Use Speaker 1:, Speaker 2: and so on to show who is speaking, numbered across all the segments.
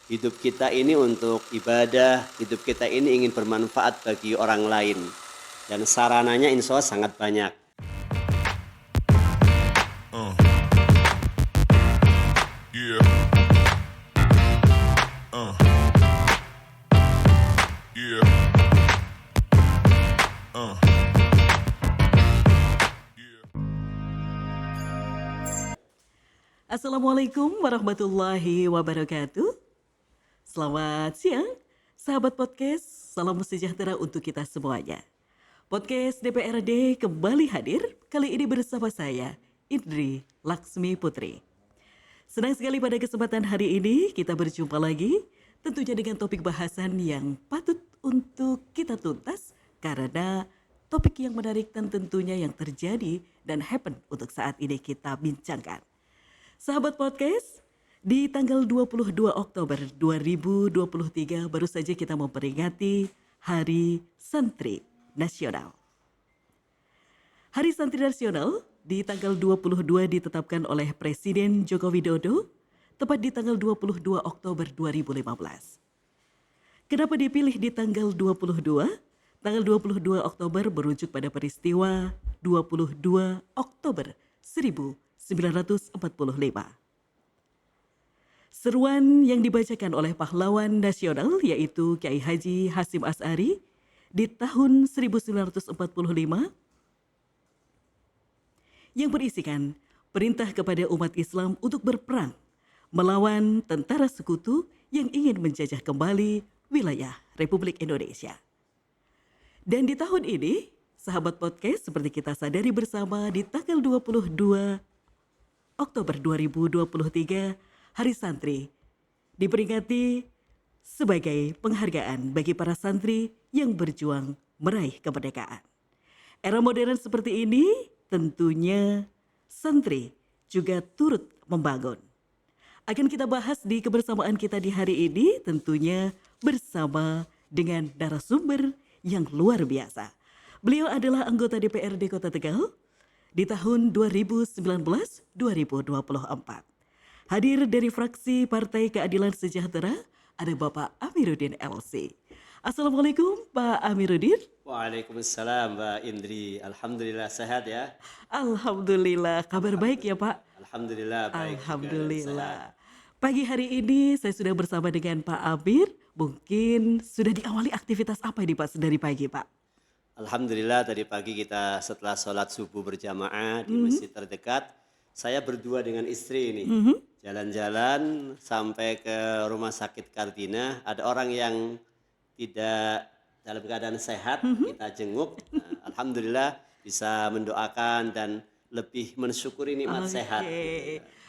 Speaker 1: hidup kita ini untuk ibadah, hidup kita ini ingin bermanfaat bagi orang lain. Dan sarananya insya Allah sangat banyak.
Speaker 2: Yeah. Yeah.
Speaker 3: Assalamualaikum warahmatullahi wabarakatuh. Selamat siang, sahabat podcast. Salam sejahtera untuk kita semuanya. Podcast DPRD kembali hadir, kali ini bersama saya, Indri Laksmi Putri. Senang sekali pada kesempatan hari ini kita berjumpa lagi, tentunya dengan topik bahasan yang patut untuk kita tuntas karena topik yang menarik dan tentunya yang terjadi dan happen untuk saat ini kita bincangkan. Sahabat podcast, di tanggal 22 Oktober 2023 baru saja kita memperingati Hari Santri Nasional. Hari Santri Nasional di tanggal 22 ditetapkan oleh Presiden Joko Widodo tepat di tanggal 22 Oktober 2015. Kenapa dipilih di tanggal 22? Tanggal 22 Oktober merujuk pada peristiwa 22 Oktober 1945. Seruan yang dibacakan oleh pahlawan nasional yaitu Kiai Haji Hasyim Asy'ari di tahun 1945 yang berisikan perintah kepada umat Islam untuk berperang melawan tentara sekutu yang ingin menjajah kembali wilayah Republik Indonesia. Dan di tahun ini, sahabat podcast, seperti kita sadari bersama, di tanggal 22 Oktober 2023, Hari Santri diperingati sebagai penghargaan bagi para santri yang berjuang meraih kemerdekaan. Era modern seperti ini tentunya santri juga turut membangun. Akan kita bahas di kebersamaan kita di hari ini tentunya bersama dengan narasumber yang luar biasa. Beliau adalah anggota DPRD Kota Tegal di tahun 2019-2024. Hadir dari fraksi Partai Keadilan Sejahtera ada Bapak Amiruddin LC. Assalamualaikum Pak Amiruddin.
Speaker 1: Waalaikumsalam Mbak Indri. Alhamdulillah sehat ya.
Speaker 3: Alhamdulillah, kabar baik ya Pak?
Speaker 1: Alhamdulillah baik.
Speaker 3: Alhamdulillah. Pagi hari ini saya sudah bersama dengan Pak Amir. Mungkin sudah diawali aktivitas apa ini Pak dari pagi Pak?
Speaker 1: Alhamdulillah tadi pagi kita setelah sholat subuh berjamaah di masjid terdekat, saya berdua dengan istri ini jalan-jalan sampai ke rumah sakit Kartina. Ada orang yang tidak dalam keadaan sehat, kita jenguk. Nah, Alhamdulillah bisa mendoakan dan lebih mensyukuri nikmat sehat.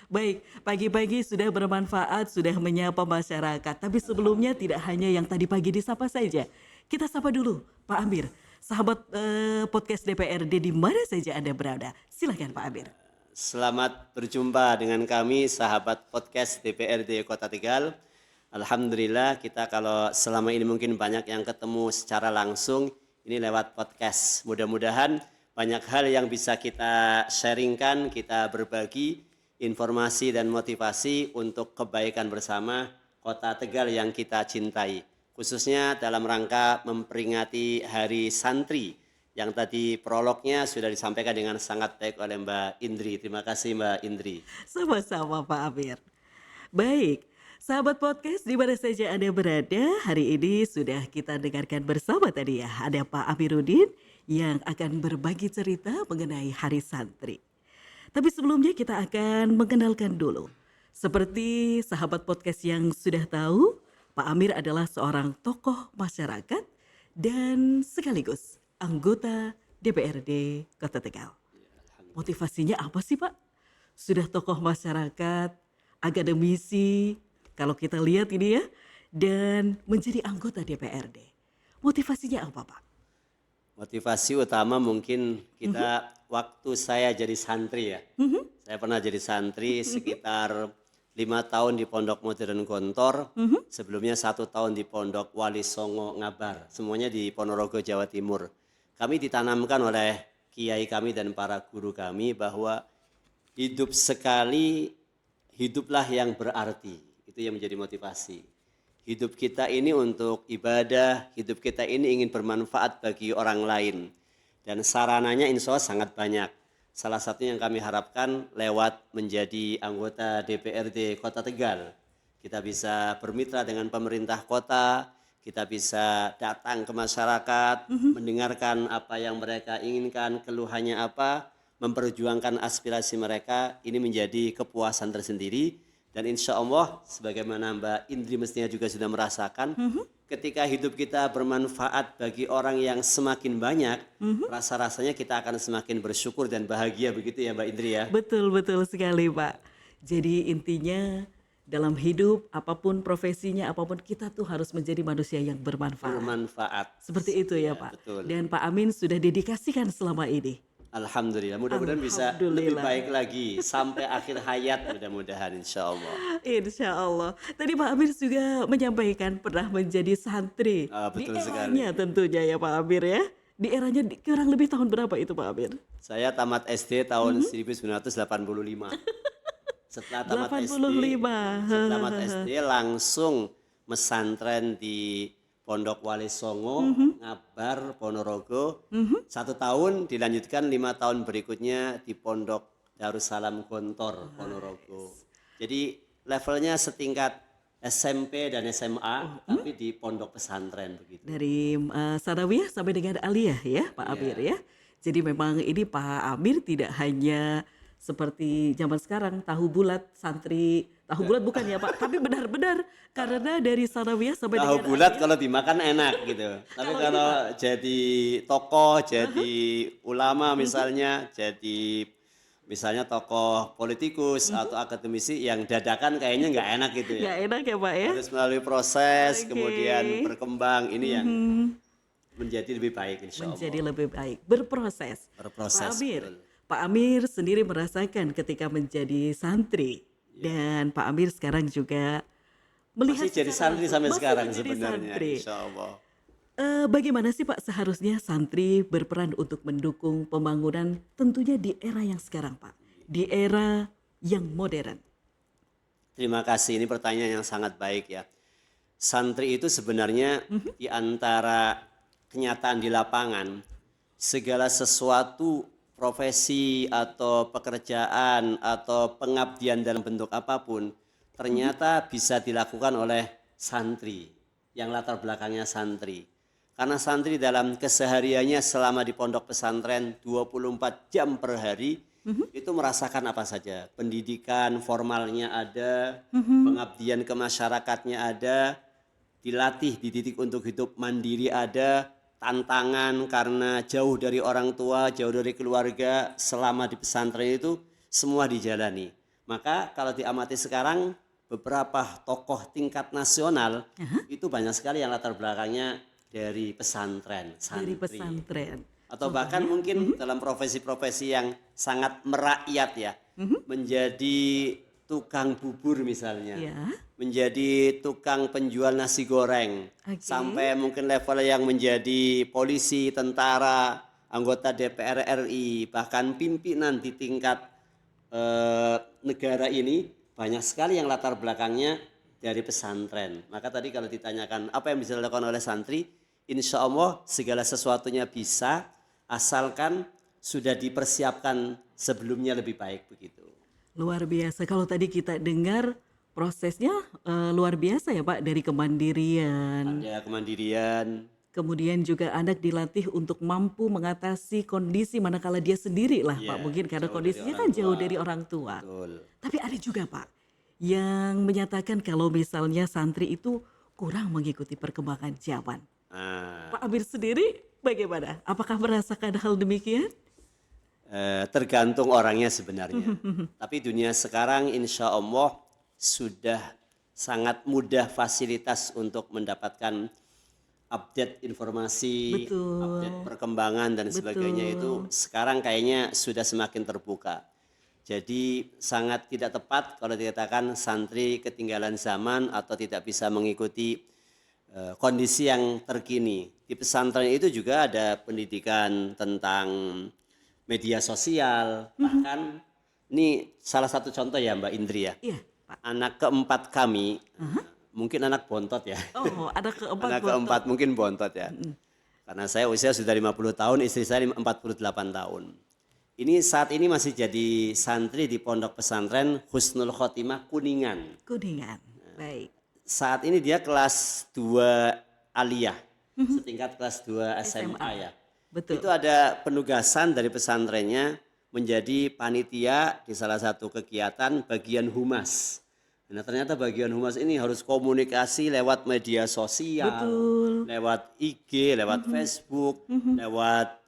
Speaker 3: Baik, pagi-pagi sudah bermanfaat, sudah menyapa masyarakat. Tapi sebelumnya tidak hanya yang tadi pagi disapa saja. Kita sapa dulu Pak Amir. Sahabat podcast DPRD di mana saja Anda berada. Silakan Pak Amir.
Speaker 1: Selamat berjumpa dengan kami sahabat podcast DPRD Kota Tegal. Alhamdulillah kita kalau selama ini mungkin banyak yang ketemu secara langsung, ini lewat podcast. Mudah-mudahan banyak hal yang bisa kita sharingkan, kita berbagi informasi dan motivasi untuk kebaikan bersama Kota Tegal yang kita cintai. Khususnya dalam rangka memperingati Hari Santri yang tadi prolognya sudah disampaikan dengan sangat baik oleh Mbak Indri. Terima kasih Mbak Indri.
Speaker 3: Sama-sama Pak Amir. Baik, sahabat podcast di mana saja Anda berada, hari ini sudah kita dengarkan bersama tadi ya. Ada Pak Amiruddin yang akan berbagi cerita mengenai Hari Santri. Tapi sebelumnya kita akan mengenalkan dulu. Seperti sahabat podcast yang sudah tahu, Pak Amir adalah seorang tokoh masyarakat dan sekaligus anggota DPRD Kota Tegal. Motivasinya apa sih Pak? Sudah tokoh masyarakat, akademisi, kalau kita lihat ini ya, dan menjadi anggota DPRD. Motivasinya apa Pak?
Speaker 1: Motivasi utama mungkin kita waktu saya jadi santri ya. Saya pernah jadi santri sekitar 5 tahun di Pondok Modern Gontor, sebelumnya 1 tahun di Pondok Wali Songo Ngabar, semuanya di Ponorogo, Jawa Timur. Kami ditanamkan oleh kiai kami dan para guru kami bahwa hidup sekali, hiduplah yang berarti. Itu yang menjadi motivasi. hidup kita ini untuk ibadah, hidup kita ini ingin bermanfaat bagi orang lain. Dan sarananya insya Allah sangat banyak. Salah satu yang kami harapkan lewat menjadi anggota DPRD Kota Tegal. Kita bisa bermitra dengan pemerintah kota, kita bisa datang ke masyarakat, mendengarkan apa yang mereka inginkan, keluhannya apa, memperjuangkan aspirasi mereka. Ini menjadi kepuasan tersendiri. Dan insya Allah, sebagaimana Mbak Indri mestinya juga sudah merasakan, ketika hidup kita bermanfaat bagi orang yang semakin banyak, rasa-rasanya kita akan semakin bersyukur dan bahagia, begitu ya Mbak Indri ya?
Speaker 3: Betul, betul sekali Pak. Jadi intinya dalam hidup, apapun profesinya, apapun kita tuh harus menjadi manusia yang bermanfaat.
Speaker 1: Bermanfaat.
Speaker 3: Seperti itu ya Pak.
Speaker 1: Betul.
Speaker 3: Dan Pak Amin sudah dedikasikan selama ini.
Speaker 1: Alhamdulillah, mudah-mudahan bisa lebih
Speaker 3: Alhamdulillah.
Speaker 1: baik lagi sampai akhir hayat, mudah-mudahan insya Allah.
Speaker 3: Insya Allah. Tadi Pak Amir juga menyampaikan pernah menjadi santri.
Speaker 1: Betul
Speaker 3: di
Speaker 1: sekali.
Speaker 3: eranya tentunya ya Pak Amir ya. Di eranya kurang lebih tahun berapa itu Pak Amir?
Speaker 1: Saya tamat SD tahun 1985. Setelah tamat SD,
Speaker 3: 85.
Speaker 1: setelah tamat SD langsung mesantren di Pondok Wali Songo, Ngabar, Ponorogo. 1 tahun dilanjutkan 5 tahun berikutnya di Pondok Darussalam Gontor, Ponorogo. Jadi levelnya setingkat SMP dan SMA, tapi di pondok pesantren begitu.
Speaker 3: Dari Sanawiyah sampai dengan Aliyah ya Pak Amir ya. Jadi memang ini Pak Amir tidak hanya seperti zaman sekarang tahu bulat santri, tahu bulat bukan ya Pak, tapi benar-benar karena dari Sanawiyah sampai
Speaker 1: Tahu
Speaker 3: dengan
Speaker 1: bulat
Speaker 3: Aliyah.
Speaker 1: kalau dimakan enak gitu. Tapi kalau jadi tokoh, jadi ulama misalnya, jadi misalnya tokoh politikus atau akademisi yang dadakan kayaknya nggak enak gitu ya.
Speaker 3: Nggak enak ya Pak ya.
Speaker 1: Harus melalui proses,
Speaker 3: Oke.
Speaker 1: kemudian berkembang. Ini yang menjadi lebih baik insya Allah.
Speaker 3: Menjadi lebih baik, berproses.
Speaker 1: Berproses,
Speaker 3: Pak Amir,
Speaker 1: betul.
Speaker 3: Pak Amir sendiri merasakan ketika menjadi santri dan Pak Amir sekarang juga melihat
Speaker 1: Masih jadi
Speaker 3: secara
Speaker 1: santri
Speaker 3: langsung,
Speaker 1: sampai
Speaker 3: masih
Speaker 1: sekarang
Speaker 3: menjadi
Speaker 1: sebenarnya
Speaker 3: santri.
Speaker 1: insya Allah.
Speaker 3: Bagaimana sih Pak seharusnya santri berperan untuk mendukung pembangunan tentunya di era yang sekarang Pak, di era yang modern.
Speaker 1: Terima kasih, ini pertanyaan yang sangat baik ya. Santri itu sebenarnya di antara kenyataan di lapangan, segala sesuatu profesi atau pekerjaan atau pengabdian dalam bentuk apapun ternyata bisa dilakukan oleh santri yang latar belakangnya santri. Karena santri dalam kesehariannya selama di pondok pesantren 24 jam per hari itu merasakan apa saja. Pendidikan formalnya ada, pengabdian ke masyarakatnya ada, dilatih, dididik untuk hidup mandiri ada, tantangan karena jauh dari orang tua, jauh dari keluarga selama di pesantren itu semua dijalani. Maka kalau diamati sekarang beberapa tokoh tingkat nasional itu banyak sekali yang latar belakangnya dari pesantren,
Speaker 3: Dari
Speaker 1: santri.
Speaker 3: pesantren.
Speaker 1: Atau bahkan mungkin dalam profesi-profesi yang sangat merakyat ya, menjadi tukang bubur misalnya,
Speaker 3: Ya.
Speaker 1: menjadi tukang penjual nasi goreng,
Speaker 3: Oke.
Speaker 1: sampai mungkin level yang menjadi polisi, tentara, anggota DPR RI, bahkan pimpinan di tingkat negara ini banyak sekali yang latar belakangnya dari pesantren. Maka tadi kalau ditanyakan apa yang bisa dilakukan oleh santri, insya Allah segala sesuatunya bisa, asalkan sudah dipersiapkan sebelumnya lebih baik begitu.
Speaker 3: Luar biasa. Kalau tadi kita dengar prosesnya luar biasa ya Pak, dari kemandirian.
Speaker 1: Ada kemandirian,
Speaker 3: Kemudian juga anak dilatih untuk mampu mengatasi kondisi manakala dia sendiri lah
Speaker 1: Iya,
Speaker 3: Pak. Mungkin karena
Speaker 1: jauh dari
Speaker 3: kondisinya
Speaker 1: orang
Speaker 3: kan jauh
Speaker 1: tua.
Speaker 3: dari orang tua.
Speaker 1: betul.
Speaker 3: Tapi ada juga Pak yang menyatakan kalau misalnya santri itu kurang mengikuti perkembangan zaman.
Speaker 1: Nah,
Speaker 3: Pak Amir sendiri bagaimana? Apakah merasakan hal demikian?
Speaker 1: tergantung orangnya sebenarnya. Tapi dunia sekarang insya Allah sudah sangat mudah fasilitas untuk mendapatkan update informasi,
Speaker 3: Betul.
Speaker 1: update perkembangan dan sebagainya itu sekarang kayaknya sudah semakin terbuka. Jadi sangat tidak tepat kalau dikatakan santri ketinggalan zaman atau tidak bisa mengikuti kondisi yang terkini. Di pesantren itu juga ada pendidikan tentang media sosial, bahkan ini salah satu contoh ya Mbak Indri ya.
Speaker 3: Iya Pak.
Speaker 1: Anak keempat kami mungkin anak bontot ya.
Speaker 3: Oh, anak keempat.
Speaker 1: Anak keempat mungkin bontot ya. Karena saya usia sudah 50 tahun, istri saya 48 tahun. Ini saat ini masih jadi santri di Pondok Pesantren Husnul Khotimah Kuningan.
Speaker 3: Kuningan. Baik.
Speaker 1: Saat ini dia kelas 2 aliyah, setingkat kelas 2 SMA ya.
Speaker 3: Betul.
Speaker 1: Itu ada penugasan dari pesantrennya menjadi panitia di salah satu kegiatan bagian humas. Nah ternyata bagian humas ini harus komunikasi lewat media sosial,
Speaker 3: Betul.
Speaker 1: lewat IG, lewat Facebook, lewat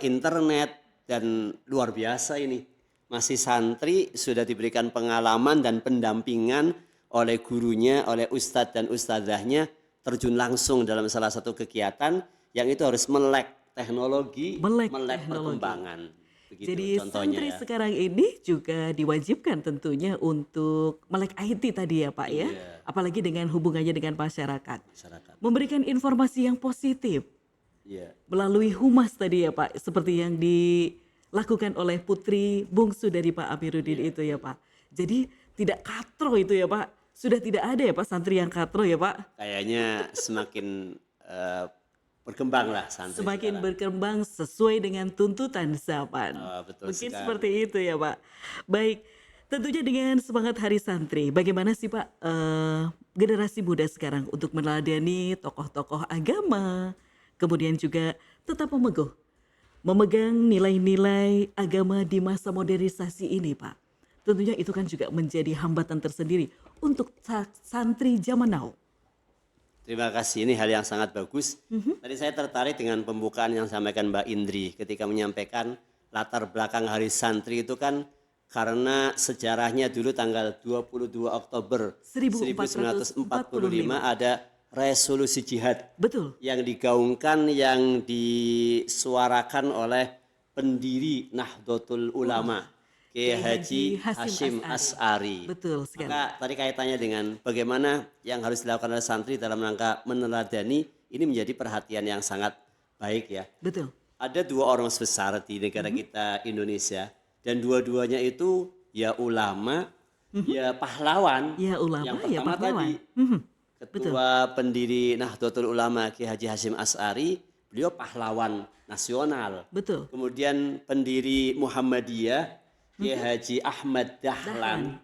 Speaker 1: internet, dan luar biasa ini. Masih santri sudah diberikan pengalaman dan pendampingan oleh gurunya, oleh ustadz dan ustadzahnya terjun langsung dalam salah satu kegiatan yang itu harus melek teknologi, melek perkembangan. Begitu
Speaker 3: Jadi
Speaker 1: contohnya
Speaker 3: santri
Speaker 1: ya.
Speaker 3: sekarang ini juga diwajibkan tentunya untuk melek IT tadi ya Pak ya.
Speaker 1: Iya.
Speaker 3: Apalagi dengan hubungannya dengan masyarakat.
Speaker 1: Masyarakat.
Speaker 3: Memberikan informasi yang positif
Speaker 1: Iya.
Speaker 3: melalui humas tadi ya Pak. Seperti yang dilakukan oleh putri bungsu dari Pak Amiruddin itu ya Pak. Jadi tidak katro itu ya Pak. Sudah tidak ada ya Pak santri yang katro ya Pak.
Speaker 1: Kayaknya semakin berkembang lah santri
Speaker 3: Semakin
Speaker 1: sekarang.
Speaker 3: berkembang sesuai dengan tuntutan zaman.
Speaker 1: Betul
Speaker 3: Mungkin
Speaker 1: sekali.
Speaker 3: seperti itu ya Pak. Baik, tentunya dengan semangat Hari Santri, bagaimana sih Pak generasi muda sekarang untuk meneladani tokoh-tokoh agama, kemudian juga tetap memegang nilai-nilai agama di masa modernisasi ini Pak. Tentunya itu kan juga menjadi hambatan tersendiri untuk santri zaman now.
Speaker 1: Terima kasih, ini hal yang sangat bagus. Tadi saya tertarik dengan pembukaan yang disampaikan Mbak Indri ketika menyampaikan latar belakang Hari Santri itu kan karena sejarahnya dulu tanggal 22 Oktober 1945 ada resolusi jihad
Speaker 3: Betul.
Speaker 1: yang digaungkan, yang disuarakan oleh pendiri Nahdlatul Ulama, Kiai Haji Hashim Asy'ari.
Speaker 3: Betul sekali.
Speaker 1: Maka tadi kaitannya dengan bagaimana yang harus dilakukan oleh santri dalam rangka meneladani, ini menjadi perhatian yang sangat baik ya.
Speaker 3: Betul.
Speaker 1: Ada dua orang besar di negara kita Indonesia, dan dua-duanya itu ya ulama, ya pahlawan.
Speaker 3: Ya ulama,
Speaker 1: Yang
Speaker 3: ya
Speaker 1: pertama
Speaker 3: pahlawan.
Speaker 1: tadi Ketua Pendiri Nahdlatul Ulama Kiai Haji Hashim Asy'ari, beliau pahlawan nasional.
Speaker 3: Betul.
Speaker 1: Kemudian pendiri Muhammadiyah Kiai Haji Ahmad Dahlan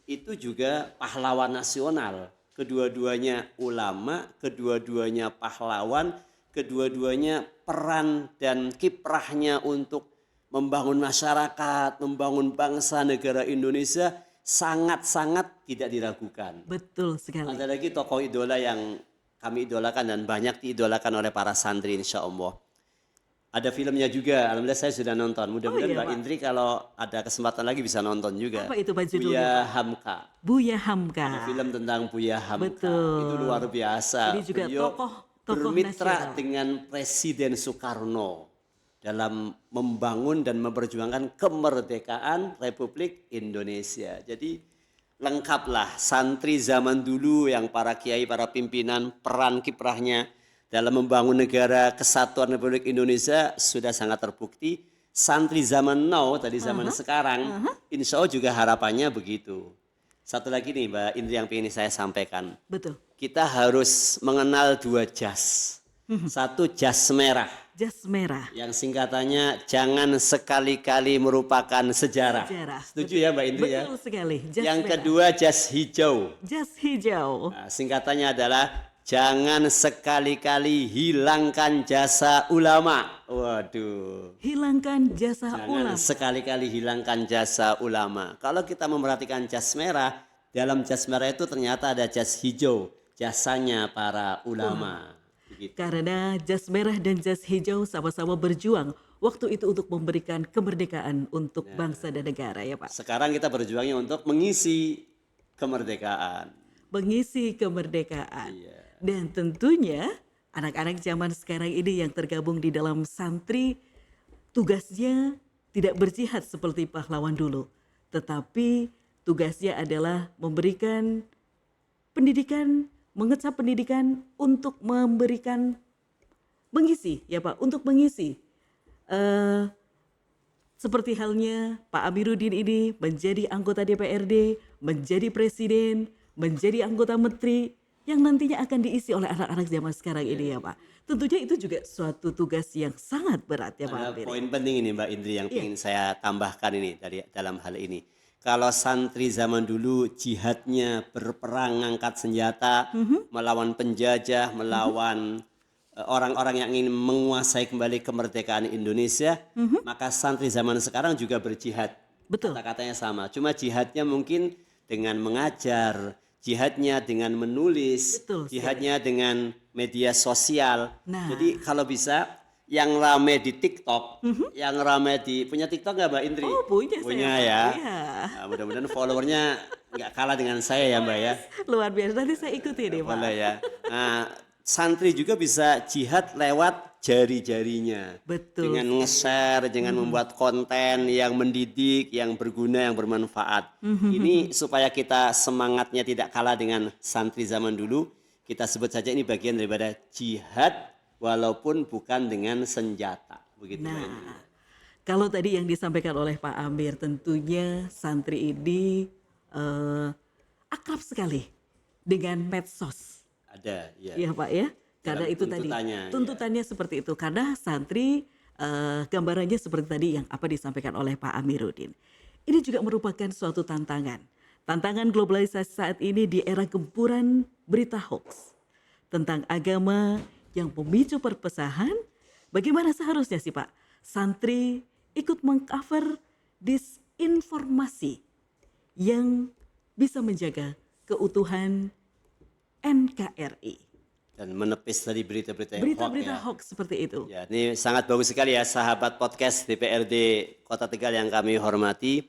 Speaker 1: itu juga pahlawan nasional. Kedua-duanya ulama, kedua-duanya pahlawan, kedua-duanya peran dan kiprahnya untuk membangun masyarakat, membangun bangsa negara Indonesia sangat-sangat tidak diragukan.
Speaker 3: Betul sekali.
Speaker 1: Ada lagi tokoh idola yang kami idolakan dan banyak diidolakan oleh para santri insya Allah. Ada filmnya juga, alhamdulillah saya sudah nonton. Mudah-mudahan
Speaker 3: iya,
Speaker 1: Mbak
Speaker 3: Pak.
Speaker 1: Indri kalau ada kesempatan lagi bisa nonton juga.
Speaker 3: Apa itu Pak judulnya,
Speaker 1: Buya
Speaker 3: Pak?
Speaker 1: Hamka.
Speaker 3: Buya Hamka.
Speaker 1: Ada film tentang Buya Hamka.
Speaker 3: Betul.
Speaker 1: Itu luar biasa.
Speaker 3: Ini juga
Speaker 1: Beliau
Speaker 3: tokoh
Speaker 1: bermitra
Speaker 3: nasional.
Speaker 1: dengan Presiden Soekarno dalam membangun dan memperjuangkan kemerdekaan Republik Indonesia. Jadi lengkaplah santri zaman dulu yang para kiai, para pimpinan, peran kiprahnya dalam membangun negara kesatuan Republik Indonesia sudah sangat terbukti. Santri zaman now, tadi zaman sekarang, insya Allah juga harapannya begitu. Satu lagi nih Mbak Indri yang ingin saya sampaikan.
Speaker 3: Betul.
Speaker 1: Kita harus mengenal dua jas. Satu jas merah,
Speaker 3: Jas merah.
Speaker 1: yang singkatannya jangan sekali-kali merupakan sejarah.
Speaker 3: Sejarah.
Speaker 1: Setuju ya Mbak Indri ya?
Speaker 3: Betul sekali. Jas
Speaker 1: Yang
Speaker 3: merah.
Speaker 1: kedua jas hijau.
Speaker 3: Jas hijau.
Speaker 1: Nah, singkatannya adalah jangan sekali-kali hilangkan jasa ulama. Waduh.
Speaker 3: Hilangkan jasa
Speaker 1: Jangan
Speaker 3: ulama.
Speaker 1: sekali-kali hilangkan jasa ulama. Kalau kita memperhatikan jas merah, dalam jas merah itu ternyata ada jas hijau, jasanya para ulama. Begitu.
Speaker 3: Karena jas merah dan jas hijau sama-sama berjuang waktu itu untuk memberikan kemerdekaan untuk bangsa dan negara ya Pak.
Speaker 1: Sekarang kita berjuangnya untuk mengisi kemerdekaan.
Speaker 3: Mengisi kemerdekaan.
Speaker 1: Iya.
Speaker 3: Dan tentunya anak-anak zaman sekarang ini yang tergabung di dalam santri tugasnya tidak berjihad seperti pahlawan dulu. Tetapi tugasnya adalah memberikan pendidikan, mengecap pendidikan untuk mengisi ya Pak, untuk mengisi. Seperti halnya Pak Amiruddin ini menjadi anggota DPRD, menjadi presiden, menjadi anggota menteri, yang nantinya akan diisi oleh anak-anak zaman sekarang ini ya Pak. Tentunya itu juga suatu tugas yang sangat berat ya Pak
Speaker 1: Ada
Speaker 3: Amir.
Speaker 1: poin penting ini Mbak Indri yang
Speaker 3: Iya.
Speaker 1: ingin saya tambahkan ini dari dalam hal ini. Kalau santri zaman dulu jihadnya berperang angkat senjata, melawan penjajah, melawan orang-orang yang ingin menguasai kembali kemerdekaan Indonesia, maka santri zaman sekarang juga berjihad.
Speaker 3: Betul.
Speaker 1: Kata-katanya sama, cuma jihadnya mungkin dengan mengajar, jihadnya dengan menulis,
Speaker 3: Betul sekali.
Speaker 1: jihadnya dengan media sosial.
Speaker 3: Nah.
Speaker 1: Jadi kalau bisa yang rame di TikTok, yang rame di punya TikTok nggak Mbak Indri?
Speaker 3: Oh, punya saya,
Speaker 1: Punya
Speaker 3: Pak.
Speaker 1: ya.
Speaker 3: Iya.
Speaker 1: Nah, mudah-mudahan followernya nggak kalah dengan saya ya Mbak ya.
Speaker 3: Luar biasa, nanti saya ikuti nih Pak.
Speaker 1: Boleh ya. Nah, santri juga bisa jihad lewat jari-jarinya.
Speaker 3: Betul.
Speaker 1: Dengan nge-share, dengan membuat konten yang mendidik, yang berguna, yang bermanfaat. Ini supaya kita semangatnya tidak kalah dengan santri zaman dulu. Kita sebut saja ini bagian daripada jihad walaupun bukan dengan senjata. Begitu Mbak Indri.
Speaker 3: Nah, kalau tadi yang disampaikan oleh Pak Amir, tentunya santri ini akrab sekali dengan medsos.
Speaker 1: Ada, ya.
Speaker 3: Iya Pak ya, karena
Speaker 1: Dalam
Speaker 3: itu tadi
Speaker 1: tuntutannya, ya.
Speaker 3: tuntutannya seperti itu. Karena santri gambarannya seperti tadi yang apa disampaikan oleh Pak Amiruddin. Ini juga merupakan suatu tantangan. Tantangan globalisasi saat ini di era gempuran berita hoax tentang agama yang memicu perpecahan. Bagaimana seharusnya sih Pak santri ikut mengcover disinformasi yang bisa menjaga keutuhan NKRI.
Speaker 1: Dan menepis tadi berita-berita yang
Speaker 3: Berita-berita
Speaker 1: hoax ya.
Speaker 3: hoax seperti itu.
Speaker 1: Ya, ini sangat bagus sekali ya sahabat podcast DPRD Kota Tegal yang kami hormati.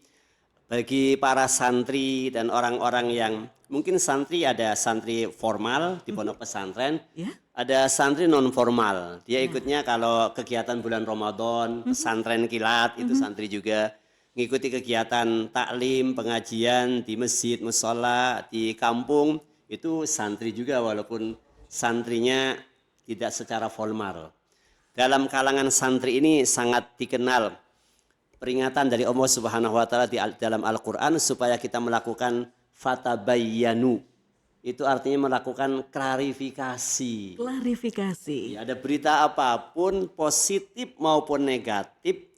Speaker 1: Bagi para santri dan orang-orang yang mungkin santri, ada santri formal di pondok pesantren,
Speaker 3: Ya.
Speaker 1: ada santri non formal. Dia ikutnya kalau kegiatan bulan Ramadan, pesantren kilat itu santri juga. Ngikuti kegiatan taklim, pengajian di masjid, musola, di kampung itu santri juga walaupun santrinya tidak secara formal. Dalam kalangan santri ini sangat dikenal peringatan dari Allah Subhanahu wa taala di dalam Al-Qur'an supaya kita melakukan fatabayyanu. Itu artinya melakukan klarifikasi.
Speaker 3: Klarifikasi.
Speaker 1: Ya, ada berita apapun positif maupun negatif,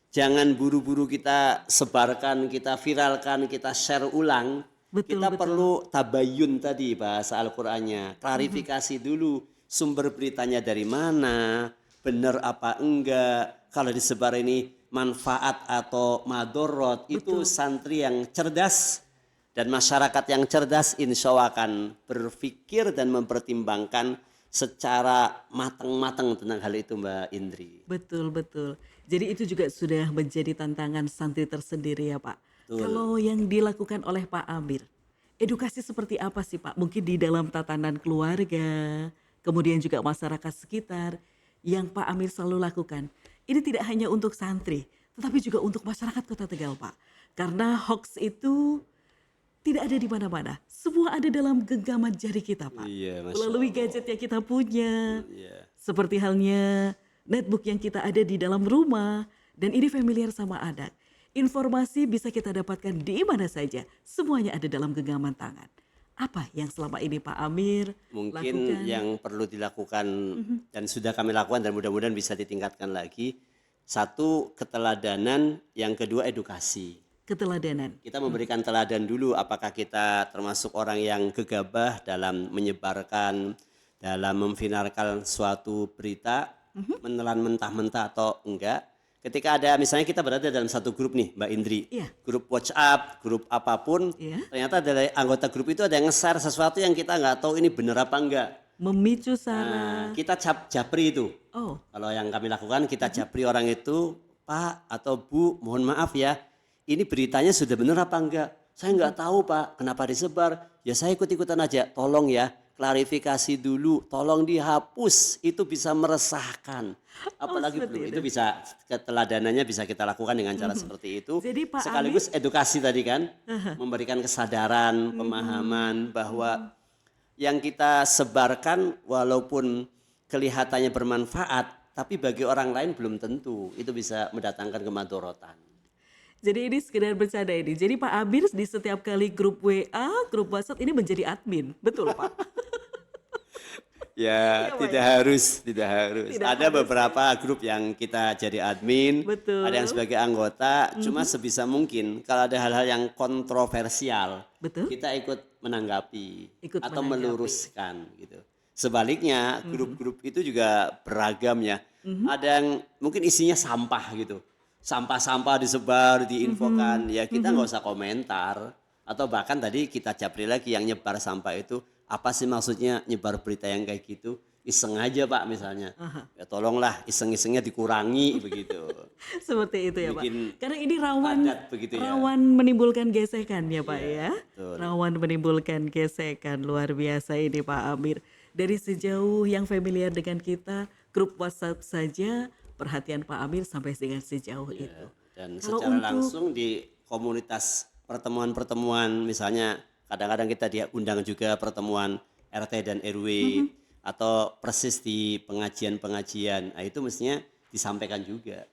Speaker 1: jangan buru-buru kita sebarkan, kita viralkan, kita share ulang.
Speaker 3: Betul,
Speaker 1: Kita
Speaker 3: betul.
Speaker 1: perlu tabayyun tadi bahasa Al-Qur'annya. Klarifikasi dulu sumber beritanya dari mana, benar apa enggak. Kalau disebar ini manfaat atau madorot, itu santri yang cerdas dan masyarakat yang cerdas insya Allah akan berpikir dan mempertimbangkan secara matang-matang tentang hal itu Mbak Indri.
Speaker 3: Betul, betul. Jadi itu juga sudah menjadi tantangan santri tersendiri ya Pak. Kalau yang dilakukan oleh Pak Amir, edukasi seperti apa sih Pak? Mungkin di dalam tatanan keluarga, kemudian juga masyarakat sekitar yang Pak Amir selalu lakukan. Ini tidak hanya untuk santri, tetapi juga untuk masyarakat Kota Tegal Pak. Karena hoax itu tidak ada di mana-mana. Semua ada dalam genggaman jari kita Pak.
Speaker 1: Iya, Masya
Speaker 3: Melalui
Speaker 1: Allah.
Speaker 3: gadget yang kita punya.
Speaker 1: Iya.
Speaker 3: Seperti halnya netbook yang kita ada di dalam rumah. Dan ini familiar sama anak. Informasi bisa kita dapatkan di mana saja. Semuanya ada dalam genggaman tangan. Apa yang selama ini Pak Amir
Speaker 1: Mungkin
Speaker 3: lakukan?
Speaker 1: yang perlu dilakukan dan sudah kami lakukan dan mudah-mudahan bisa ditingkatkan lagi. Satu, keteladanan, yang kedua edukasi.
Speaker 3: Keteladanan.
Speaker 1: Kita memberikan teladan dulu apakah kita termasuk orang yang gegabah dalam menyebarkan, dalam memfinalkan suatu berita, menelan mentah-mentah atau enggak. Ketika ada misalnya kita berada dalam satu grup nih Mbak Indri,
Speaker 3: Iya.
Speaker 1: grup WhatsApp, grup apapun,
Speaker 3: Iya.
Speaker 1: ternyata dari anggota grup itu ada yang nge-share sesuatu yang kita nggak tahu ini benar apa enggak.
Speaker 3: Memicu
Speaker 1: Nah,
Speaker 3: sara.
Speaker 1: kita japri itu.
Speaker 3: Oh,
Speaker 1: Kalau yang kami lakukan kita japri orang itu, Pak atau Bu, mohon maaf ya, ini beritanya sudah benar apa enggak? Saya enggak tahu Pak, kenapa disebar? Ya saya ikut-ikutan aja, tolong ya, klarifikasi dulu, tolong dihapus, itu bisa meresahkan. Apalagi
Speaker 3: seperti
Speaker 1: belum,
Speaker 3: itu.
Speaker 1: itu bisa, keteladanannya bisa kita lakukan dengan cara seperti itu.
Speaker 3: Jadi, Pak
Speaker 1: Sekaligus edukasi tadi kan, memberikan kesadaran, pemahaman bahwa yang kita sebarkan walaupun kelihatannya bermanfaat, tapi bagi orang lain belum tentu. Itu bisa mendatangkan kemadorotan.
Speaker 3: jadi ini sekedar bercanda ini. Jadi Pak Amir di setiap kali grup WA, grup WhatsApp ini menjadi admin. Betul Pak?
Speaker 1: Ya,
Speaker 3: Iya, Pak,
Speaker 1: tidak
Speaker 3: ya?
Speaker 1: harus, tidak harus.
Speaker 3: Tidak
Speaker 1: Ada
Speaker 3: harus,
Speaker 1: beberapa grup yang kita jadi admin,
Speaker 3: Betul.
Speaker 1: ada yang sebagai anggota, cuma sebisa mungkin kalau ada hal-hal yang kontroversial,
Speaker 3: Betul.
Speaker 1: kita ikut menanggapi
Speaker 3: Ikut
Speaker 1: atau
Speaker 3: menanggapi.
Speaker 1: meluruskan gitu. Sebaliknya, grup-grup itu juga beragam ya. Ada yang mungkin isinya sampah gitu. Sampah-sampah disebar, diinfokan, ya kita nggak usah komentar. Atau bahkan tadi kita japri lagi yang nyebar sampah itu, apa sih maksudnya nyebar berita yang kayak gitu? Iseng aja Pak misalnya. Ya tolonglah iseng-isengnya dikurangi begitu.
Speaker 3: Seperti itu ya Pak.
Speaker 1: Bikin
Speaker 3: Karena ini rawan
Speaker 1: padat begitu ya.
Speaker 3: rawan menimbulkan gesekan ya Pak
Speaker 1: Iya,
Speaker 3: ya.
Speaker 1: betul.
Speaker 3: Rawan menimbulkan gesekan luar biasa ini Pak Amir. Dari sejauh yang familiar dengan kita, grup WhatsApp saja perhatian Pak Amir sampai dengan sejauh itu.
Speaker 1: Dan
Speaker 3: Kalau
Speaker 1: secara
Speaker 3: untuk-
Speaker 1: langsung di komunitas pertemuan-pertemuan misalnya kadang-kadang kita diundang juga pertemuan RT dan RW atau persis di pengajian-pengajian. Nah, itu mestinya disampaikan juga.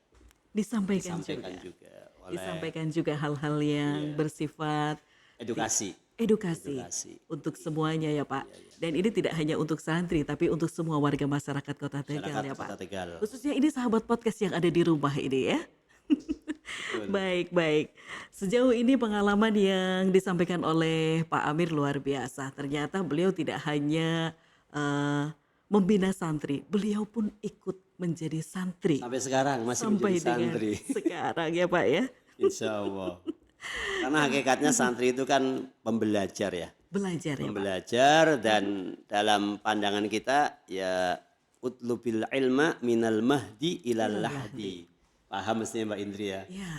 Speaker 3: Disampaikan
Speaker 1: Disampaikan
Speaker 3: juga.
Speaker 1: juga oleh
Speaker 3: Disampaikan juga hal-hal yang bersifat
Speaker 1: edukasi.
Speaker 3: edukasi
Speaker 1: Edukasi.
Speaker 3: untuk semuanya ya Pak. Dan ini tidak hanya untuk santri tapi untuk semua warga masyarakat Kota Tegal
Speaker 1: Masyarakat
Speaker 3: ya Pak.
Speaker 1: Kota Tegal.
Speaker 3: Khususnya ini sahabat podcast yang ada di rumah ini ya. Baik, baik. Sejauh ini pengalaman yang disampaikan oleh Pak Amir luar biasa. Ternyata beliau tidak hanya membina santri, beliau pun ikut menjadi santri
Speaker 1: Sampai sekarang masih
Speaker 3: sampai
Speaker 1: menjadi
Speaker 3: dengan
Speaker 1: santri.
Speaker 3: sekarang ya Pak ya.
Speaker 1: Insya Allah. Karena hakikatnya santri itu kan pembelajar ya.
Speaker 3: Belajar ya Pak.
Speaker 1: Belajar dan dalam pandangan kita ya utlubil ilma minal mahdi ilal lahdi. Paham mestinya Mbak Indri ya.
Speaker 3: Ya,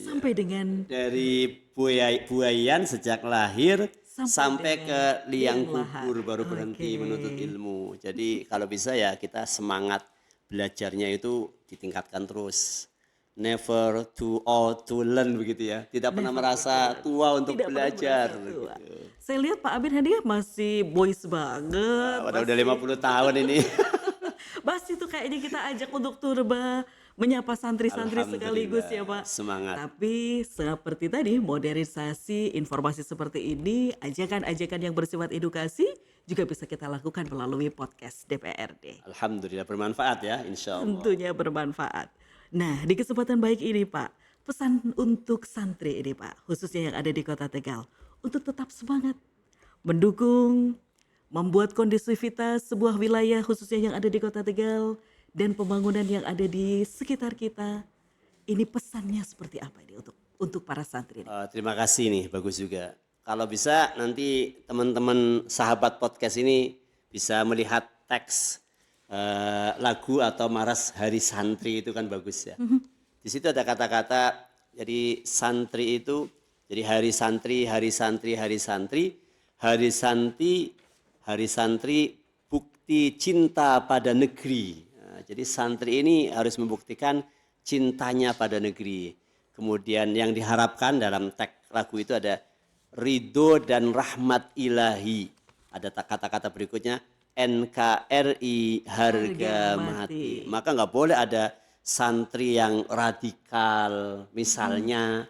Speaker 3: sampai dengan
Speaker 1: Dari buayan sejak lahir sampai
Speaker 3: dengan
Speaker 1: ke liang
Speaker 3: liang lahat.
Speaker 1: kubur baru berhenti
Speaker 3: Oke.
Speaker 1: menuntut ilmu. Jadi kalau bisa ya kita semangat belajarnya itu ditingkatkan terus. Never too old to learn begitu ya. Tidak pernah merasa tua untuk
Speaker 3: tidak pernah
Speaker 1: belajar.
Speaker 3: merasa tua.
Speaker 1: Gitu.
Speaker 3: Saya lihat Pak Amir Hadiah masih boys banget.
Speaker 1: Udah 50 tahun ini.
Speaker 3: Masih tuh kayaknya kita ajak untuk turba menyapa santri-santri sekaligus ya Pak.
Speaker 1: Semangat.
Speaker 3: Tapi seperti tadi modernisasi informasi seperti ini, ajakan-ajakan yang bersifat edukasi juga bisa kita lakukan melalui podcast DPRD.
Speaker 1: Alhamdulillah bermanfaat ya insya Allah.
Speaker 3: Tentunya bermanfaat. Nah, di kesempatan baik ini Pak, pesan untuk santri ini Pak, khususnya yang ada di Kota Tegal, untuk tetap semangat, mendukung, membuat kondusivitas sebuah wilayah khususnya yang ada di Kota Tegal, dan pembangunan yang ada di sekitar kita. Ini pesannya seperti apa ini untuk para santri ini?
Speaker 1: Terima kasih nih, bagus juga. Kalau bisa nanti teman-teman sahabat podcast ini bisa melihat teks lagu atau maras Hari Santri itu kan bagus ya. Di situ ada kata-kata, jadi santri itu, jadi hari santri, hari santri, hari santri, hari santri, hari santri, bukti cinta pada negeri. Nah, jadi santri ini harus membuktikan cintanya pada negeri. Kemudian yang diharapkan dalam teks lagu itu ada ridho dan rahmat ilahi. Ada kata-kata berikutnya NKRI harga mati. Maka nggak boleh ada santri yang radikal, misalnya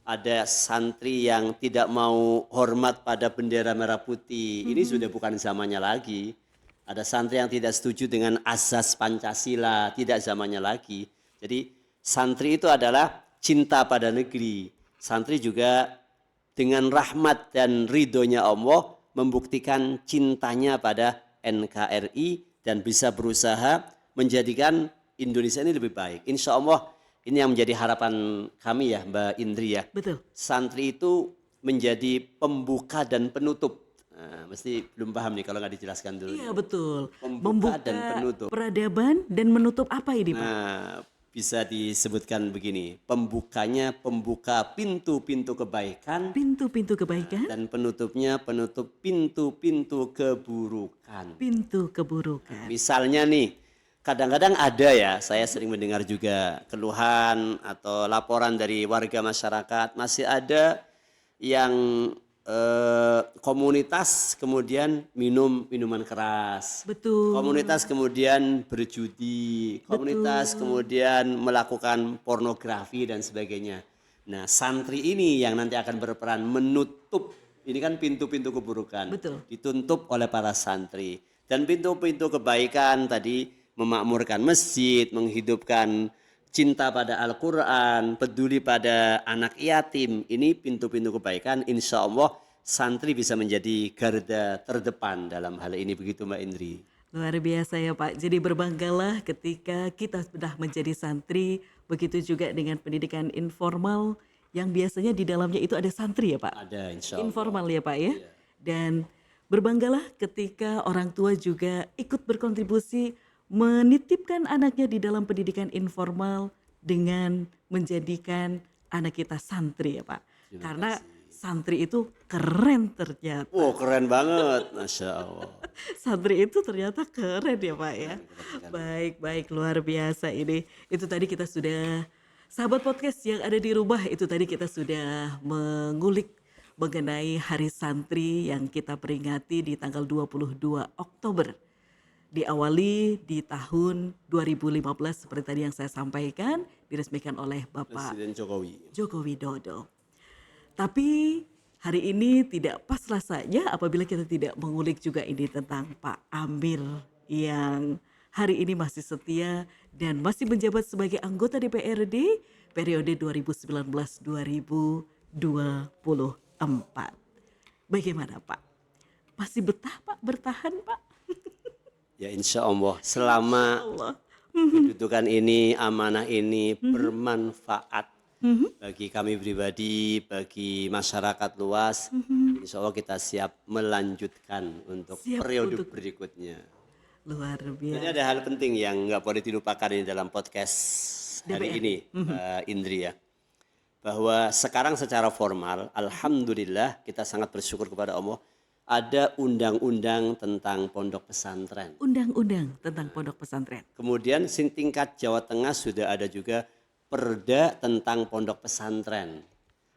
Speaker 1: ada santri yang tidak mau hormat pada bendera merah putih. Ini sudah bukan zamannya lagi. Ada santri yang tidak setuju dengan azas Pancasila, tidak zamannya lagi. Jadi santri itu adalah cinta pada negeri. Santri juga dengan rahmat dan ridhonya Allah membuktikan cintanya pada NKRI dan bisa berusaha menjadikan Indonesia ini lebih baik. Insya Allah ini yang menjadi harapan kami ya Mbak Indri ya.
Speaker 3: Betul.
Speaker 1: Santri itu menjadi pembuka dan penutup. Nah, mesti belum paham nih kalau nggak dijelaskan dulu.
Speaker 3: Iya betul.
Speaker 1: Pembuka dan penutup.
Speaker 3: Peradaban dan menutup apa ini Pak?
Speaker 1: Nah, bisa disebutkan begini, pembukanya pembuka pintu-pintu kebaikan
Speaker 3: Pintu-pintu kebaikan,
Speaker 1: dan penutupnya penutup pintu-pintu keburukan.
Speaker 3: pintu keburukan.
Speaker 1: Misalnya nih, kadang-kadang ada ya, saya sering mendengar juga keluhan atau laporan dari warga masyarakat, masih ada yang komunitas kemudian minum minuman keras.
Speaker 3: Betul.
Speaker 1: Komunitas kemudian berjudi, komunitas kemudian melakukan pornografi dan sebagainya. Nah, santri ini yang nanti akan berperan menutup, ini kan pintu-pintu keburukan.
Speaker 3: Betul.
Speaker 1: Ditutup oleh para santri. Dan pintu-pintu kebaikan tadi memakmurkan masjid, menghidupkan cinta pada Al-Quran, peduli pada anak yatim. Ini pintu-pintu kebaikan, insya Allah santri bisa menjadi garda terdepan dalam hal ini. Begitu Mbak Indri.
Speaker 3: Luar biasa ya Pak. Jadi berbanggalah ketika kita sudah menjadi santri, begitu juga dengan pendidikan informal yang biasanya di dalamnya itu ada santri ya Pak.
Speaker 1: Ada insya Allah.
Speaker 3: Informal ya Pak ya. Dan berbanggalah ketika orang tua juga ikut berkontribusi menitipkan anaknya di dalam pendidikan informal dengan menjadikan anak kita santri ya Pak. Karena santri itu keren ternyata.
Speaker 1: Wow, keren banget, Masya Allah.
Speaker 3: Santri itu ternyata keren ya Pak ya. Baik, luar biasa ini. Itu tadi kita sudah, sahabat podcast yang ada di rumah, itu tadi kita sudah mengulik mengenai Hari Santri yang kita peringati di tanggal 22 Oktober. Diawali di tahun 2015 seperti tadi yang saya sampaikan, diresmikan oleh Bapak
Speaker 1: Presiden Jokowi.
Speaker 3: Joko Widodo. Tapi hari ini tidak pas rasanya apabila kita tidak mengulik juga ini tentang Pak Amir yang hari ini masih setia dan masih menjabat sebagai anggota DPRD periode 2019-2024. Bagaimana Pak? Masih betah Pak? Bertahan Pak?
Speaker 1: Ya insya Allah selama
Speaker 3: Allah.
Speaker 1: kedudukan ini, amanah ini bermanfaat bagi kami pribadi, bagi masyarakat luas, insya Allah kita siap melanjutkan untuk
Speaker 3: Siap
Speaker 1: periode
Speaker 3: untuk-
Speaker 1: berikutnya.
Speaker 3: Luar
Speaker 1: Jadi
Speaker 3: biasa.
Speaker 1: ada hal penting yang nggak boleh dilupakan ini dalam podcast hari
Speaker 3: DPR.
Speaker 1: ini, Indri ya. Bahwa sekarang secara formal, alhamdulillah kita sangat bersyukur kepada Allah, ada undang-undang tentang pondok pesantren.
Speaker 3: Undang-undang tentang pondok pesantren.
Speaker 1: Kemudian tingkat Jawa Tengah sudah ada juga perda tentang pondok pesantren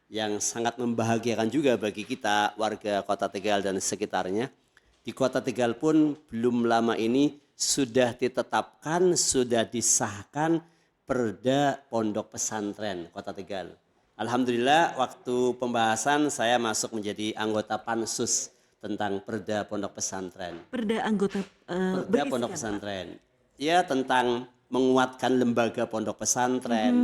Speaker 1: yang sangat membahagiakan juga bagi kita warga Kota Tegal dan sekitarnya. Di Kota Tegal pun belum lama ini sudah ditetapkan, sudah disahkan perda pondok pesantren Kota Tegal. Alhamdulillah waktu pembahasan saya masuk menjadi anggota pansus tentang perda pondok pesantren.
Speaker 3: Perda anggota
Speaker 1: Perda
Speaker 3: berisikan,
Speaker 1: pondok
Speaker 3: Pak.
Speaker 1: pesantren. Ya tentang menguatkan lembaga pondok pesantren.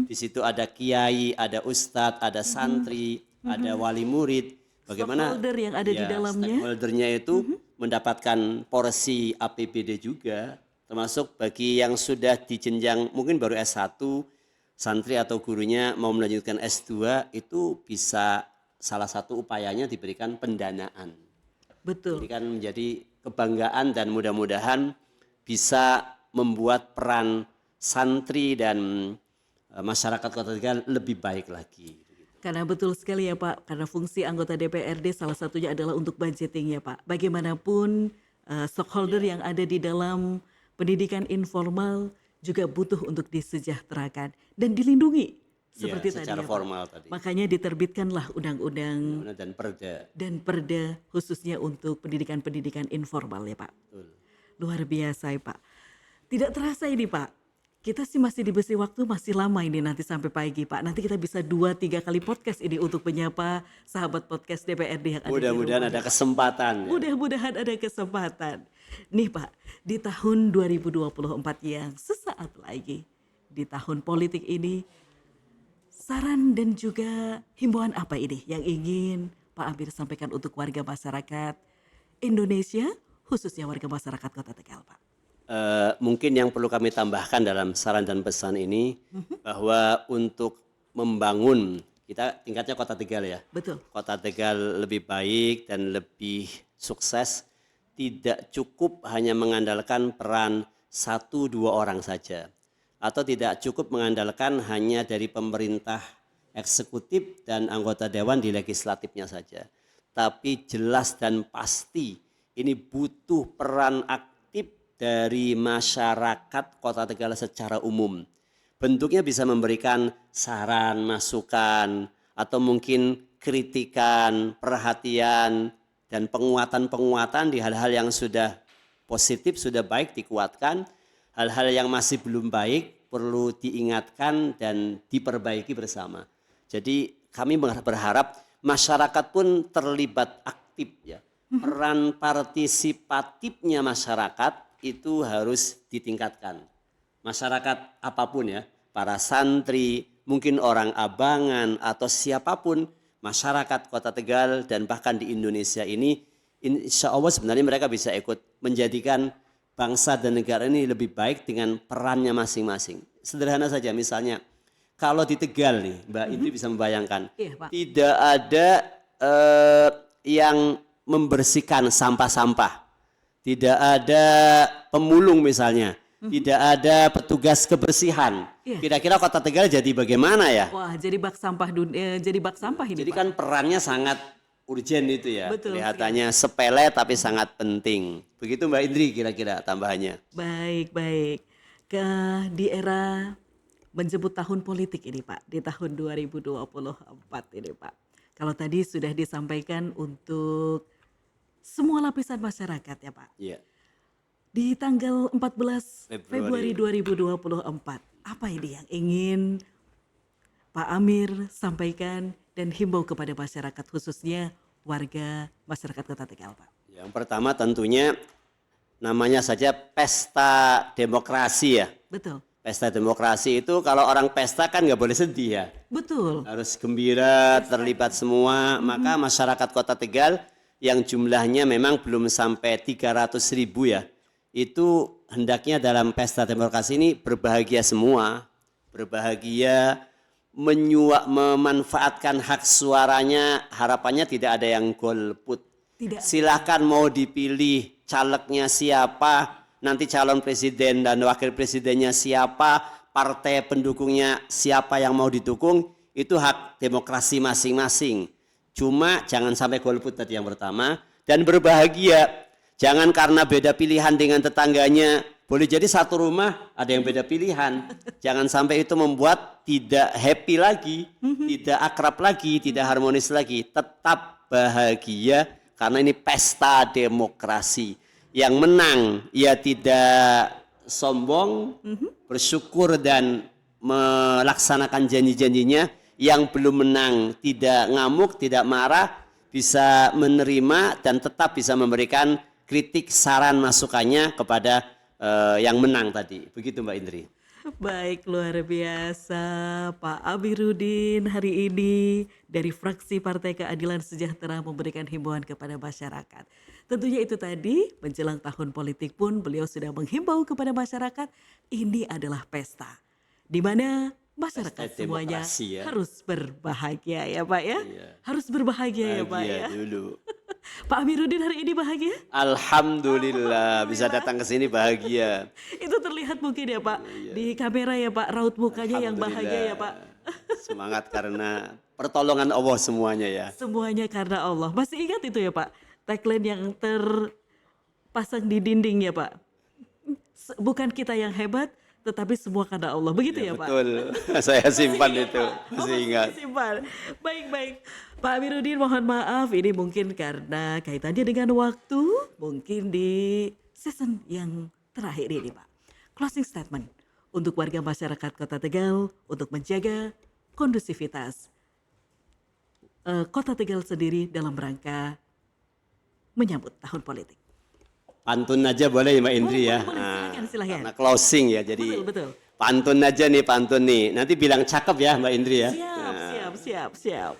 Speaker 1: Di situ ada kiai, ada ustadz, ada santri, ada wali murid. Bagaimana
Speaker 3: Stakeholder yang ada di dalamnya.
Speaker 1: stakeholdernya itu mendapatkan porsi APBD juga, termasuk bagi yang sudah di jenjang mungkin baru S1, santri atau gurunya mau melanjutkan S2 itu bisa salah satu upayanya diberikan pendanaan.
Speaker 3: Betul.
Speaker 1: Ini kan menjadi kebanggaan dan mudah-mudahan bisa membuat peran santri dan masyarakat Kota Tegal lebih baik lagi.
Speaker 3: Karena betul sekali ya Pak, karena fungsi anggota DPRD salah satunya adalah untuk budgeting ya Pak. Bagaimanapun stakeholder yang ada di dalam pendidikan informal juga butuh untuk disejahterakan dan dilindungi seperti tadi
Speaker 1: secara
Speaker 3: ya Pak.
Speaker 1: formal tadi.
Speaker 3: Makanya diterbitkanlah undang-undang
Speaker 1: Dan perda.
Speaker 3: dan perda khususnya untuk pendidikan-pendidikan informal ya Pak.
Speaker 1: Betul.
Speaker 3: Luar biasa ya Pak. Tidak terasa ini Pak, kita sih masih di besi waktu masih lama ini nanti sampai pagi Pak. Nanti kita bisa 2-3 kali podcast ini untuk menyapa sahabat podcast DPRD yang ada
Speaker 1: Mudah-mudahan
Speaker 3: di rumah.
Speaker 1: ada kesempatan. Ya.
Speaker 3: Mudah-mudahan ada kesempatan. Nih Pak, di tahun 2024 yang sesaat lagi, di tahun politik ini, saran dan juga himbauan apa ini yang ingin Pak Amir sampaikan untuk warga masyarakat Indonesia, khususnya warga masyarakat Kota Tegal Pak?
Speaker 1: Mungkin yang perlu kami tambahkan dalam saran dan pesan ini bahwa untuk membangun kita tingkatnya Kota Tegal ya.
Speaker 3: Betul.
Speaker 1: Kota Tegal lebih baik dan lebih sukses tidak cukup hanya mengandalkan peran 1-2 orang saja atau tidak cukup mengandalkan hanya dari pemerintah eksekutif dan anggota dewan di legislatifnya saja. Tapi jelas dan pasti ini butuh peran aktif dari masyarakat Kota Tegal secara umum. Bentuknya bisa memberikan saran, masukan, atau mungkin kritikan, perhatian, dan penguatan-penguatan di hal-hal yang sudah positif, sudah baik dikuatkan. Hal-hal yang masih belum baik perlu diingatkan dan diperbaiki bersama. Jadi kami berharap masyarakat pun terlibat aktif ya. peran partisipatifnya masyarakat itu harus ditingkatkan. Masyarakat apapun ya, para santri, mungkin orang Abangan atau siapapun, masyarakat Kota Tegal dan bahkan di Indonesia ini, insya Allah sebenarnya mereka bisa ikut menjadikan bangsa dan negara ini lebih baik dengan perannya masing-masing. Sederhana saja misalnya, kalau di Tegal nih Mbak Indri bisa membayangkan,
Speaker 3: Iya, Pak.
Speaker 1: tidak ada yang membersihkan sampah-sampah. Tidak ada pemulung misalnya, tidak ada petugas kebersihan.
Speaker 3: Iya.
Speaker 1: Kira-kira Kota Tegal jadi bagaimana ya?
Speaker 3: Wah, jadi bak sampah jadi bak sampah ini,
Speaker 1: Jadi
Speaker 3: Pak.
Speaker 1: kan perannya sangat urgen itu ya.
Speaker 3: Betul
Speaker 1: Kelihatannya sepele tapi sangat penting. Begitu Mbak Indri kira-kira tambahannya.
Speaker 3: Baik. Di era menjemput tahun politik ini Pak, di tahun 2024 ini Pak. Kalau tadi sudah disampaikan untuk semua lapisan masyarakat ya Pak.
Speaker 1: Iya.
Speaker 3: Di tanggal 14
Speaker 1: Februari.
Speaker 3: Februari 2024, apa ini yang ingin Pak Amir sampaikan dan himbau kepada masyarakat khususnya warga masyarakat Kota Tegal Pak?
Speaker 1: Yang pertama tentunya namanya saja pesta demokrasi ya.
Speaker 3: Betul,
Speaker 1: Pesta demokrasi itu kalau orang pesta kan nggak boleh sedih ya.
Speaker 3: betul.
Speaker 1: Harus gembira, terlibat semua. Maka masyarakat Kota Tegal yang jumlahnya memang belum sampai 300.000 ya. Itu hendaknya dalam pesta demokrasi ini berbahagia semua. Berbahagia, memanfaatkan hak suaranya, harapannya tidak ada yang golput.
Speaker 3: Tidak.
Speaker 1: Silakan mau dipilih calegnya siapa, nanti calon presiden dan wakil presidennya siapa, partai pendukungnya siapa yang mau didukung, itu hak demokrasi masing-masing. Cuma jangan sampai golput tadi yang pertama, dan berbahagia. Jangan karena beda pilihan dengan tetangganya, boleh jadi satu rumah ada yang beda pilihan. Jangan sampai itu membuat tidak happy lagi, tidak akrab lagi, tidak harmonis lagi. Tetap bahagia karena ini pesta demokrasi. Yang menang ia tidak sombong, bersyukur dan melaksanakan janji-janjinya. Yang belum menang tidak ngamuk, tidak marah, bisa menerima dan tetap bisa memberikan kritik, saran, masukannya kepada yang menang tadi. Begitu Mbak Indri.
Speaker 3: Baik, luar biasa Pak Amiruddin hari ini dari fraksi Partai Keadilan Sejahtera memberikan himbauan kepada masyarakat. Tentunya itu tadi menjelang tahun politik pun beliau sudah menghimbau kepada masyarakat ini adalah pesta di mana masyarakat
Speaker 1: Pesta
Speaker 3: semuanya
Speaker 1: demokrasi ya.
Speaker 3: harus berbahagia ya Pak ya.
Speaker 1: Iya.
Speaker 3: Harus berbahagia ya Pak
Speaker 1: Bahagia
Speaker 3: ya.
Speaker 1: dulu.
Speaker 3: Pak Amiruddin hari ini bahagia?
Speaker 1: Alhamdulillah bisa datang ke sini bahagia.
Speaker 3: Itu terlihat mungkin ya Pak di kamera ya Pak, raut mukanya yang bahagia ya Pak.
Speaker 1: Semangat karena pertolongan Allah semuanya ya.
Speaker 3: Semuanya karena Allah. Masih ingat itu ya Pak? Tagline yang terpasang di dinding ya Pak. Bukan kita yang hebat, tetapi semua karena Allah. Begitu ya, Pak?
Speaker 1: Betul, saya simpan itu,
Speaker 3: Oh,
Speaker 1: masih ingat.
Speaker 3: simpan. Baik. Pak Amiruddin mohon maaf, ini mungkin karena kaitannya dengan waktu, mungkin di season yang terakhir ini Pak. Closing statement untuk warga masyarakat Kota Tegal untuk menjaga kondusivitas Kota Tegal sendiri dalam rangka menyambut tahun politik.
Speaker 1: Pantun aja boleh ya Mbak Indri ya.
Speaker 3: Boleh, silakan.
Speaker 1: Karena closing ya, jadi
Speaker 3: Betul.
Speaker 1: pantun aja nih, pantun nih. Nanti bilang cakep ya Mbak Indri ya.
Speaker 3: Siap.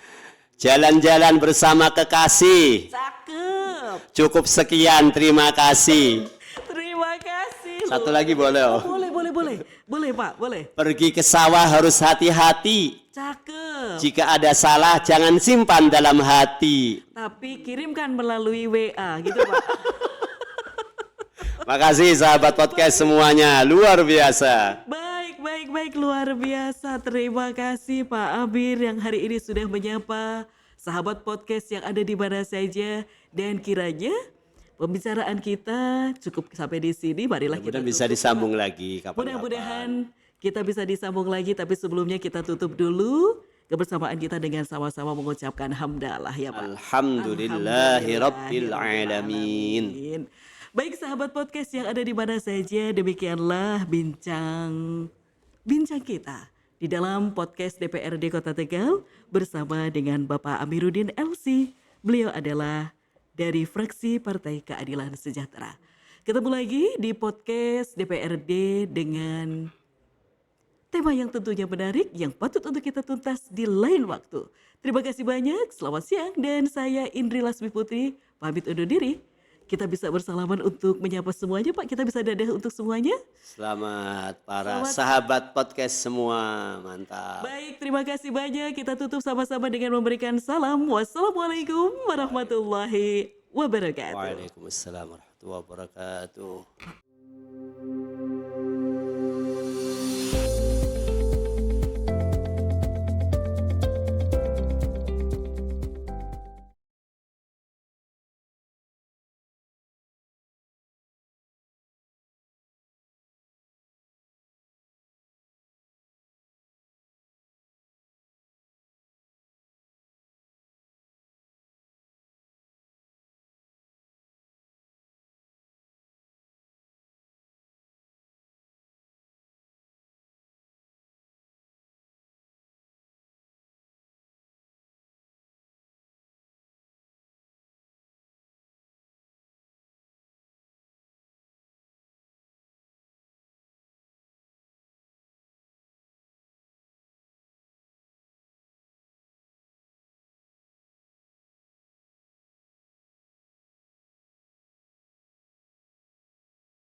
Speaker 1: Jalan-jalan bersama kekasih.
Speaker 3: Cakep.
Speaker 1: Cukup sekian, terima kasih.
Speaker 3: Terima kasih.
Speaker 1: Satu lagi boleh oh.
Speaker 3: Boleh. Boleh Pak, boleh.
Speaker 1: Pergi ke sawah harus hati-hati.
Speaker 3: Cakep.
Speaker 1: Jika ada salah jangan simpan dalam hati.
Speaker 3: Tapi kirimkan melalui WA gitu Pak.
Speaker 1: Makasih sahabat podcast semuanya, luar biasa.
Speaker 3: Baik, luar biasa. Terima kasih Pak Amir yang hari ini sudah menyapa sahabat podcast yang ada di mana saja. Dan kiranya pembicaraan kita cukup sampai di sini. Marilah kita
Speaker 1: Mudah-mudahan bisa
Speaker 3: tutup.
Speaker 1: disambung lagi kapan-kapan.
Speaker 3: Mudah-mudahan kita bisa disambung lagi. Tapi sebelumnya kita tutup dulu kebersamaan kita dengan sama-sama mengucapkan hamdalah ya Pak.
Speaker 1: Alhamdulillahirabbil alamin.
Speaker 3: Baik sahabat podcast yang ada di mana saja, demikianlah bincang kita di dalam podcast DPRD Kota Tegal bersama dengan Bapak Amiruddin LC. Beliau adalah dari fraksi Partai Keadilan Sejahtera. Ketemu lagi di podcast DPRD dengan tema yang tentunya menarik yang patut untuk kita tuntas di lain waktu. Terima kasih banyak, selamat siang dan saya Indri Lasmi Putri pamit undur diri. Kita bisa bersalaman untuk menyapa semuanya Pak, kita bisa dadah untuk semuanya.
Speaker 1: Selamat para sahabat podcast semua, mantap.
Speaker 3: Baik, terima kasih banyak. Kita tutup sama-sama dengan memberikan salam. Wassalamualaikum warahmatullahi wabarakatuh.
Speaker 1: Waalaikumsalam warahmatullahi wabarakatuh.